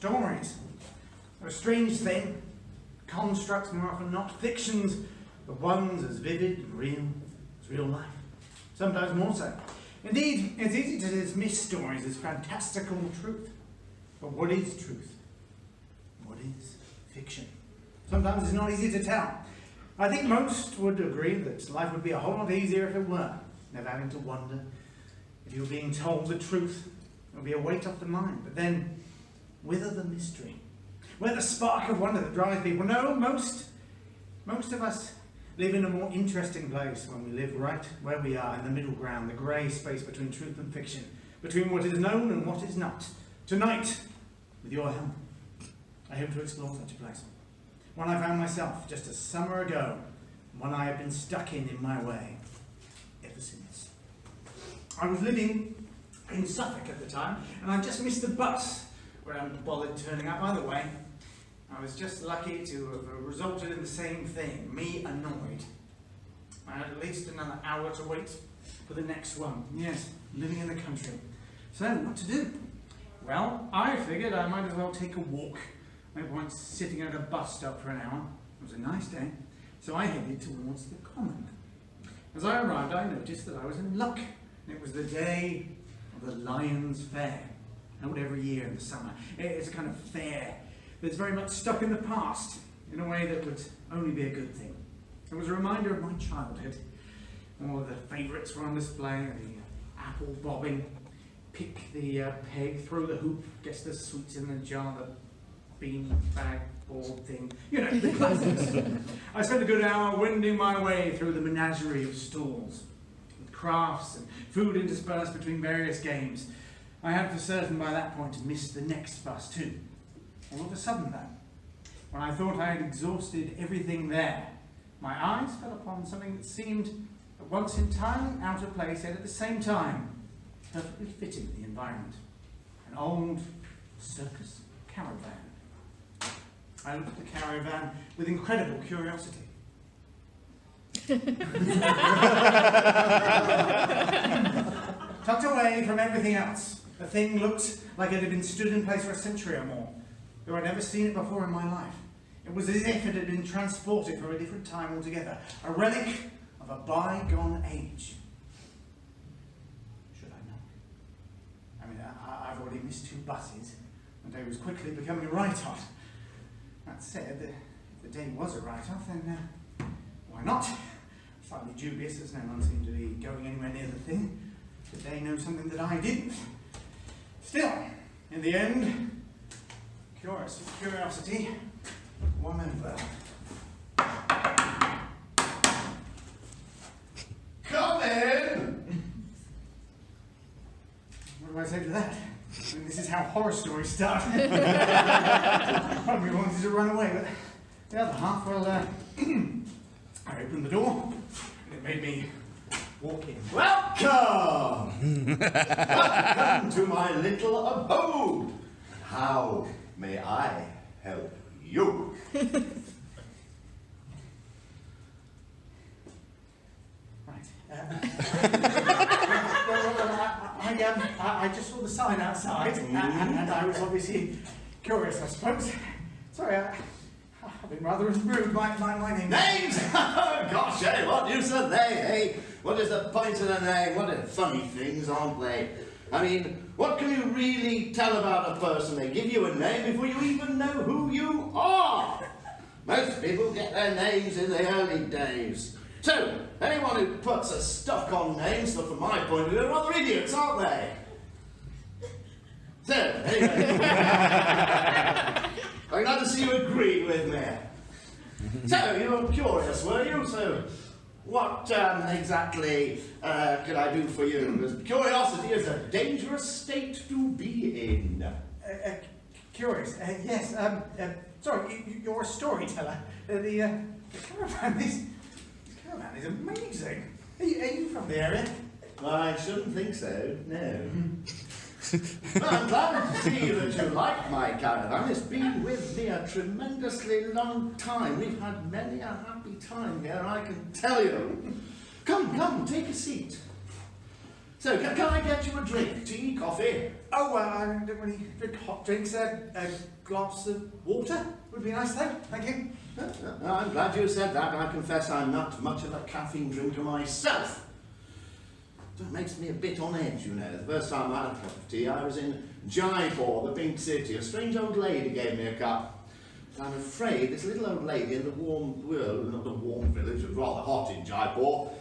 Stories are a strange thing. Constructs more often not. Fictions, but ones as vivid and real as real life. Sometimes more so. Indeed, it's easy to dismiss stories as fantastical truth. But what is truth? What is fiction? Sometimes it's not easy to tell. I think most would agree that life would be a whole lot easier if it were. Never having to wonder if you were being told the truth. It would be a weight off the mind. But then, whither the mystery? Where the spark of wonder that drives people? No, most of us live in a more interesting place when we live right where we are, in the middle ground, the grey space between truth and fiction, between what is known and what is not. Tonight, with your help, I hope to explore such a place. One I found myself just a summer ago, one I have been stuck in my way ever since. I was living in Suffolk at the time, and I just missed the bus where I hadn't bothered turning up either way. I was just lucky to have resulted in the same thing, me annoyed. I had at least another hour to wait for the next one. Yes, living in the country. So, what to do? Well, I figured I might as well take a walk. No point sitting at a bus stop for an hour. It was a nice day, so I headed towards the common. As I arrived, I noticed that I was in luck. It was the day of the Lions Fair, held every year in the summer. It's a kind of fair that's very much stuck in the past, in a way that would only be a good thing. It was a reminder of my childhood. All of the favourites were on display, the apple bobbing, pick the peg, throw the hoop, guess the sweets in the jar, the bean bag board thing, you know, the classics. I spent a good hour wending my way through the menagerie of stalls, with crafts and food interspersed between various games. I had for certain by that point missed the next bus too. All of a sudden though, when I thought I had exhausted everything there, my eyes fell upon something that seemed at once entirely out of place, yet at the same time perfectly fitting the environment. An old circus caravan. I looked at the caravan with incredible curiosity. Tucked away from everything else, the thing looked like it had been stood in place for a century or more, though I'd never seen it before in my life. It was as if it had been transported from a different time altogether, a relic of a bygone age. Should I knock? I mean, I've already missed 2 buses, and day was quickly becoming a write-off. That said, if the day was a write-off, then why not? Slightly dubious, as no one seemed to be going anywhere near the thing. The day knows something that I didn't. Still, in the end, curiosity won over. Come in! What do I say to that? I mean, this is how horror stories start. One of me wanted to run away, but the other half, well, I opened the door, and it made me walk in. Welcome! Welcome to my little abode. How may I help you? I just saw the sign outside, and I was obviously curious, I suppose. Sorry, I've been rather rude. My name. Names? Gosh, hey, what use are they, hey? What is the point of a name? What are funny things, aren't they? I mean, what can you really tell about a person? They give you a name before you even know who you are. Most people get their names in the early days. So, anyone who puts a stock on names, so from my point of view, are rather idiots, aren't they? So, anyway, I'm glad to see you agree with me. So, you were curious, were you? So, what exactly could I do for you? Because curiosity is a dangerous state to be in. Curious? Yes. Sorry, you're a storyteller. The caravan is amazing. Are you from the area? I shouldn't think so, no. Well, I'm glad to see that you like my caravan. It's been with me a tremendously long time. We've had many a happy time here, I can tell you. Come, take a seat. So, can I get you a drink? Tea, coffee? Oh, I don't really drink hot drinks. A glass of water would be nice, though. Thank you. I'm glad you said that. I confess I'm not much of a caffeine drinker myself. That makes me a bit on edge, you know. The first time I had a cup of tea, I was in Jaipur, the Pink City. A strange old lady gave me a cup. I'm afraid this little old lady in the warm, well, not a warm village, it was rather hot in Jaipur,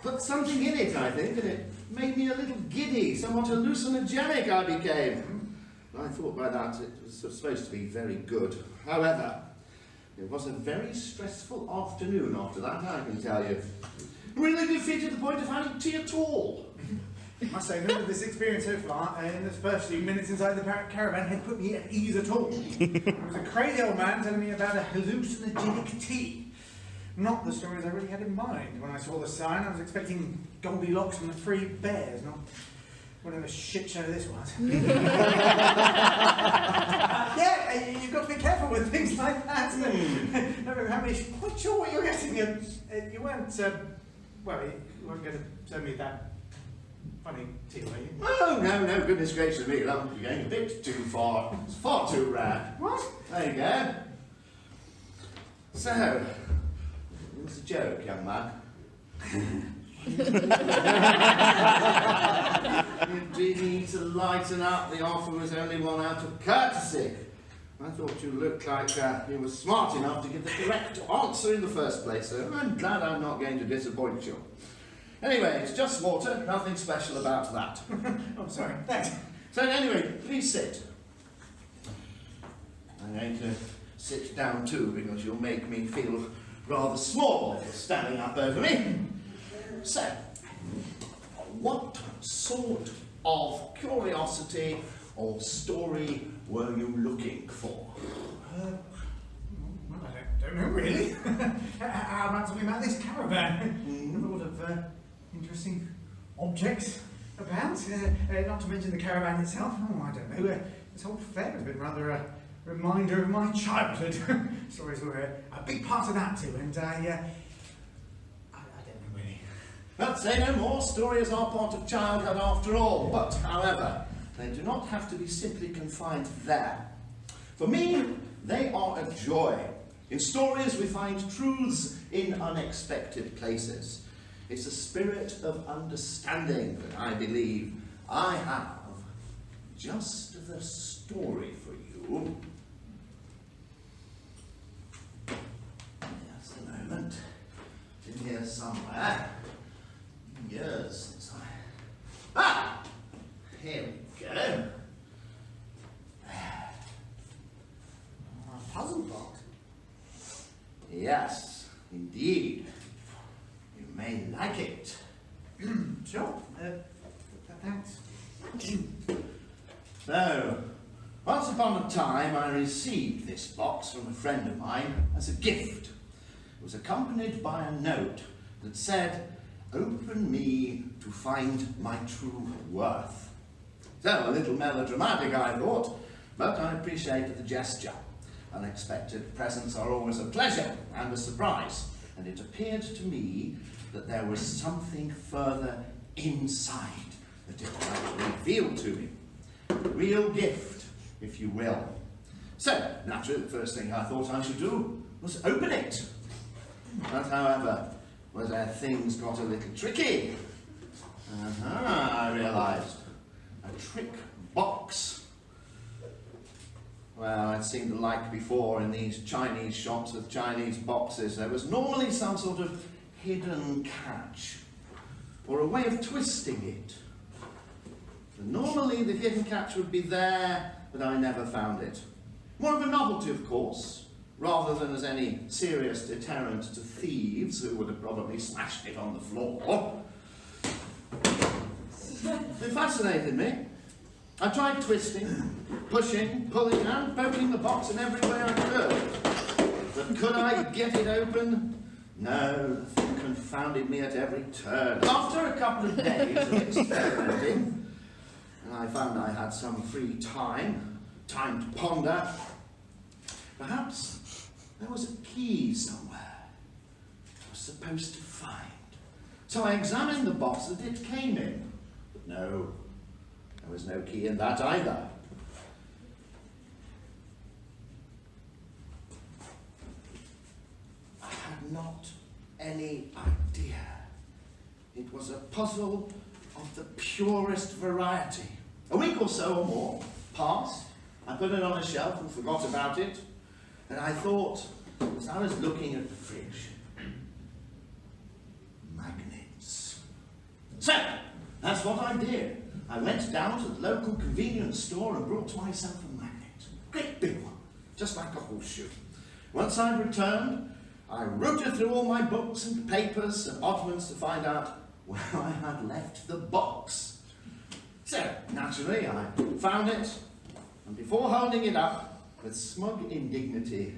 put something in it, I think, and it made me a little giddy, somewhat hallucinogenic I became. I thought by that it was supposed to be very good. However, it was a very stressful afternoon after that, I can tell you. Really defeated the point of having tea at all. I must say, none of this experience so far, in the first few minutes inside the caravan, had put me at ease at all. It was a crazy old man telling me about a hallucinogenic tea. Not the stories I really had in mind. When I saw the sign, I was expecting Goldilocks and the Three Bears, not whatever shit show this was. Yeah, you've got to be careful with things like that. I'm quite sure what you're getting. You weren't, well, you weren't going to tell me that funny tea, were you? Oh, no, goodness gracious me, you're going a bit too far. It's far too rad. What? There you go. So, it was a joke, young man. You do need to lighten up. The offer was only one out of courtesy. I thought you looked like you were smart enough to give the correct answer in the first place, so I'm glad I'm not going to disappoint you. Anyway, it's just water, nothing special about that. Oh, sorry, thanks. So anyway, please sit. I'm going to sit down too, because you'll make me feel rather small if you're standing up over me. So, what sort of curiosity or story were you looking for? Well, I don't know really. How about something about this caravan? A lot of interesting objects about, not to mention the caravan itself. Oh, I don't know. This whole affair has been rather a reminder of my childhood. Stories were a big part of that too, and I don't know really. Well, say no more. Stories are part of childhood after all. But, however, they do not have to be simply confined there. For me, they are a joy. In stories, we find truths in unexpected places. It's a spirit of understanding that I believe I have just the story for you. Just a moment. In here somewhere. Years since Ah! Here we go. A puzzle box. Yes, indeed. You may like it. Sure. Thanks. So, once upon a time I received this box from a friend of mine as a gift. It was accompanied by a note that said, "Open me to find my true worth." So, a little melodramatic, I thought, but I appreciated the gesture. Unexpected presents are always a pleasure and a surprise, and it appeared to me that there was something further inside that it might reveal to me. A real gift, if you will. So, naturally, the first thing I thought I should do was open it. But, however, was where things got a little tricky. I realised. A trick box. Well, I'd seen the like before in these Chinese shops with Chinese boxes. There was normally some sort of hidden catch, or a way of twisting it. And normally the hidden catch would be there, but I never found it. More of a novelty, of course, rather than as any serious deterrent to thieves who would have probably smashed it on the floor. It fascinated me. I tried twisting, pushing, pulling and poking the box in every way I could. But could I get it open? No, the thing confounded me at every turn. After a couple of days of experimenting, and I found I had some free time to ponder, perhaps there was a key somewhere I was supposed to find. So I examined the box that it came in. No, there was no key in that either. I had not any idea. It was a puzzle of the purest variety. A week or so or more passed. I put it on a shelf and forgot about it. And I thought, as I was looking at the fridge, magnets. So, that's what I did. I went down to the local convenience store and brought myself a magnet. Great big one, just like a horseshoe. Once I returned, I rooted through all my books and papers and oddments to find out where I had left the box. So, naturally, I found it, and before holding it up with smug indignity,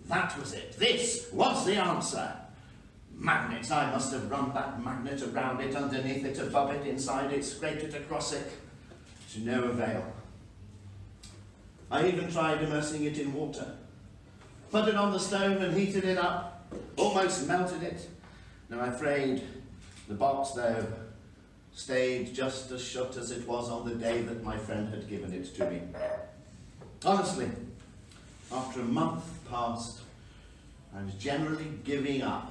that was it. This was the answer. Magnets. I must have run that magnet around it, underneath it, above it, inside it, scraped it across it, to no avail. I even tried immersing it in water. Put it on the stove and heated it up, almost melted it. Now I'm afraid the box, though, stayed just as shut as it was on the day that my friend had given it to me. Honestly, after a month passed, I was generally giving up.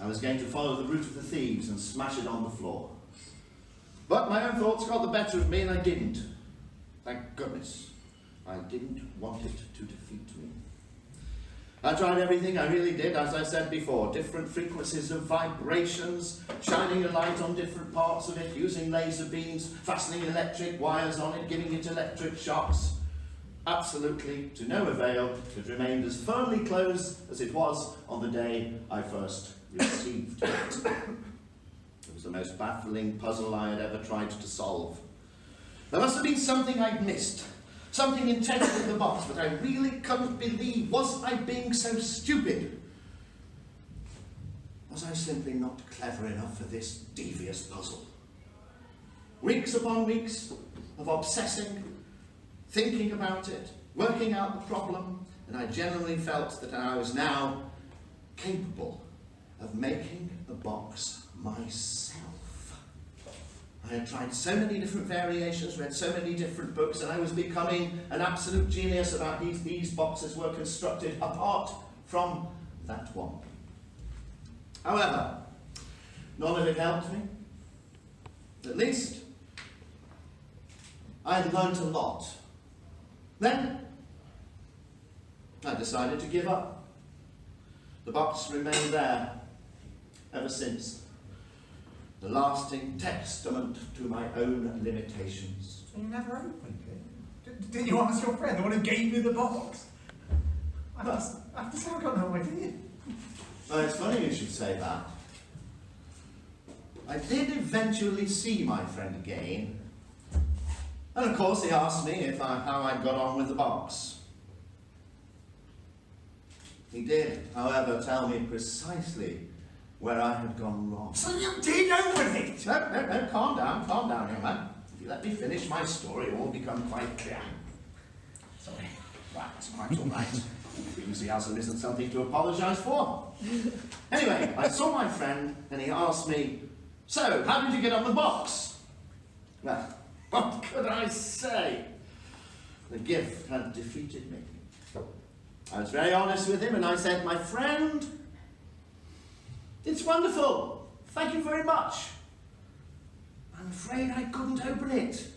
I was going to follow the route of the thieves and smash it on the floor. But my own thoughts got the better of me and I didn't. Thank goodness. I didn't want it to defeat me. I tried everything, I really did, as I said before. Different frequencies of vibrations, shining a light on different parts of it, using laser beams, fastening electric wires on it, giving it electric shocks. Absolutely to no avail. It remained as firmly closed as it was on the day I first received it. It was the most baffling puzzle I had ever tried to solve. There must have been something I'd missed. Something intended in the box, but I really couldn't believe. Was I being so stupid? Was I simply not clever enough for this devious puzzle? Weeks upon weeks of obsessing, thinking about it, working out the problem, and I genuinely felt that I was now capable of making the box myself. I had tried so many different variations, read so many different books, and I was becoming an absolute genius about how these boxes were constructed apart from that one. However, none of it helped me. At least, I had learnt a lot. Then, I decided to give up. The box remained there ever since. The lasting testament to my own limitations. So you never opened it? Didn't you ask your friend, the one who gave you the box? I've still got no idea. Well, it's funny you should say that. I did eventually see my friend again. And of course he asked me how I'd got on with the box. He did, however, tell me precisely where I had gone wrong. So you did open it? No, calm down, young man. If you let me finish my story, it will become quite clear. Sorry. Right, it's quite all right. Enthusiasm isn't something to apologise for. Anyway, I saw my friend and he asked me, so, how did you get on the box? Well, what could I say? The gift had defeated me. I was very honest with him and I said, my friend, it's wonderful. Thank you very much. I'm afraid I couldn't open it.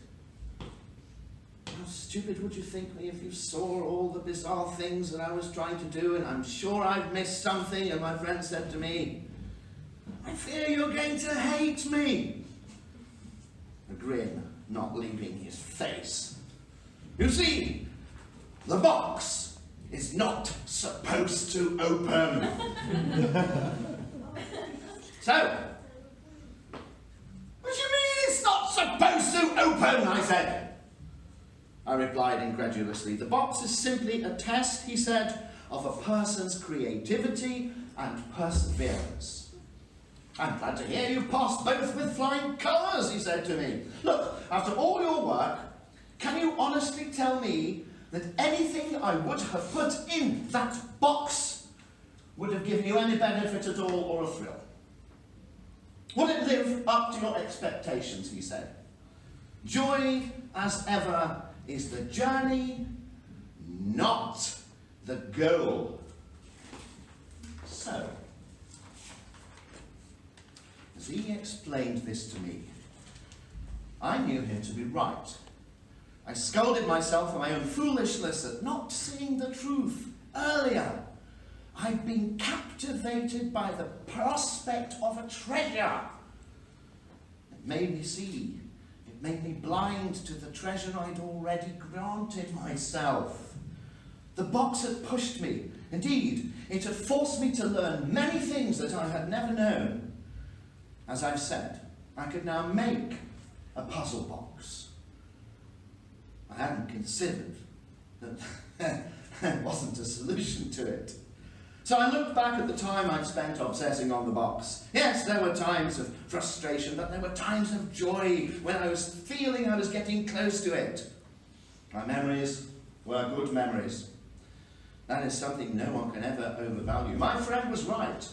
How stupid would you think me if you saw all the bizarre things that I was trying to do, and I'm sure I've missed something, and my friend said to me, I fear you're going to hate me. A grin not leaving his face. You see, the box is not supposed to open. So, what do you mean it's not supposed to open? I said. I replied incredulously. The box is simply a test, he said, of a person's creativity and perseverance. I'm glad to hear you passed both with flying colours, he said to me. Look, after all your work, can you honestly tell me that anything I would have put in that box would have given you any benefit at all or a thrill? Would it live up to your expectations, he said. Joy, as ever, is the journey, not the goal. So, as he explained this to me, I knew him to be right. I scolded myself for my own foolishness at not seeing the truth earlier. I'd been captivated by the prospect of a treasure. It made me see. It made me blind to the treasure I'd already granted myself. The box had pushed me. Indeed, it had forced me to learn many things that I had never known. As I've said, I could now make a puzzle box. I hadn't considered that there wasn't a solution to it. So I looked back at the time I'd spent obsessing on the box. Yes, there were times of frustration, but there were times of joy when I was feeling I was getting close to it. My memories were good memories. That is something no one can ever overvalue. My friend was right.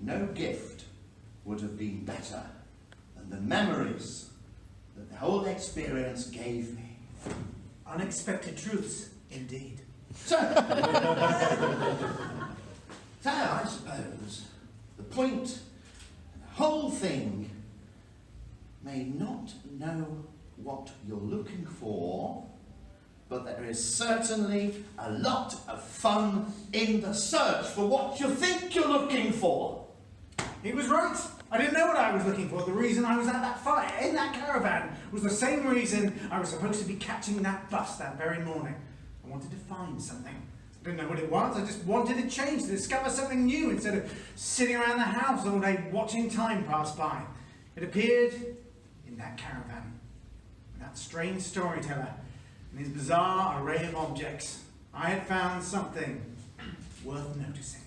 No gift would have been better than the memories that the whole experience gave me. Unexpected truths, indeed. So, I suppose the point, the whole thing, may not know what you're looking for, but there is certainly a lot of fun in the search for what you think you're looking for. He was right. I didn't know what I was looking for. The reason I was at that fire, in that caravan, was the same reason I was supposed to be catching that bus that very morning. I wanted to find something. I didn't know what it was. I just wanted to change, to discover something new instead of sitting around the house all day watching time pass by. It appeared in that caravan. That strange storyteller and his bizarre array of objects. I had found something worth noticing.